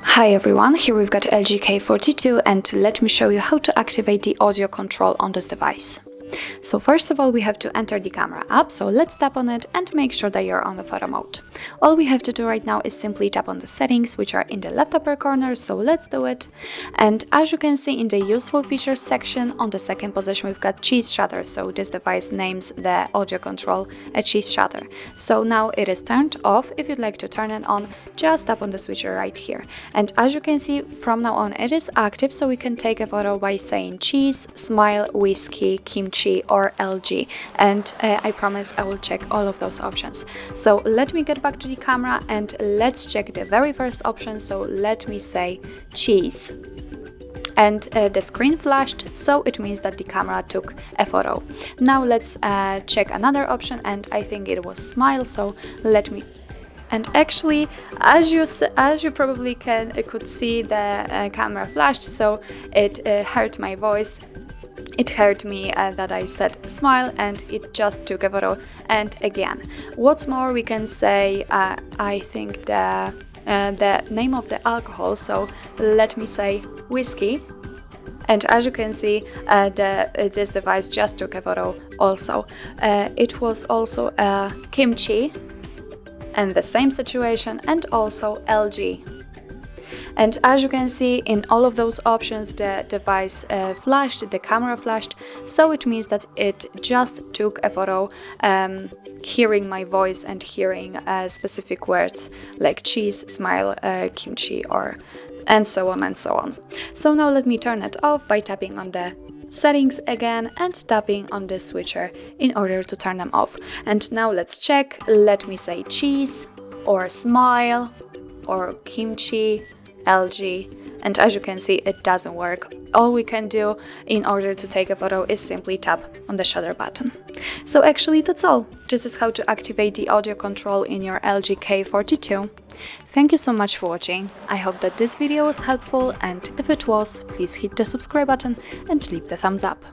Hi everyone, here we've got LG K42 and let me show you how to activate the audio control on this device. So first of all, we have to enter the camera app, so let's tap on it and make sure that you're on the photo mode. All we have to do right now is simply tap on the settings, which are in the left upper corner, so let's do it. And as you can see in the useful features section, on the second position we've got cheese shutter, so this device names the audio control a cheese shutter. So now it is turned off. If you'd like to turn it on, just tap on the switcher right here. And as you can see, from now on it is active, so we can take a photo by saying cheese, smile, whiskey, kimchi or LG, and I promise I will check all of those options. So let me get back to the camera and let's check the very first option. So let me say cheese, and the screen flashed, so it means that the camera took a photo. Now let's check another option, and I think it was smile, so let me. And actually, as you probably could see, the camera flashed, so it heard my voice. It heard me that I said smile, and it just took a photo. And again, what's more, we can say I think the name of the alcohol. So let me say whiskey, and as you can see, this device just took a photo. Also, it was also kimchi, and the same situation, and also LG. And as you can see, in all of those options, the device flashed, the camera flashed, so it means that it just took a photo, hearing my voice and hearing specific words like cheese, smile, kimchi, and so on and so on. So now let me turn it off by tapping on the settings again and tapping on the switcher in order to turn them off. And now let's check. Let me say cheese or smile or kimchi, LG, and as you can see, it doesn't work. All we can do in order to take a photo is simply tap on the shutter button. So actually that's all. This is how to activate the audio control in your LG K42. Thank you so much for watching. I hope that this video was helpful, and if it was, please hit the subscribe button and leave the thumbs up.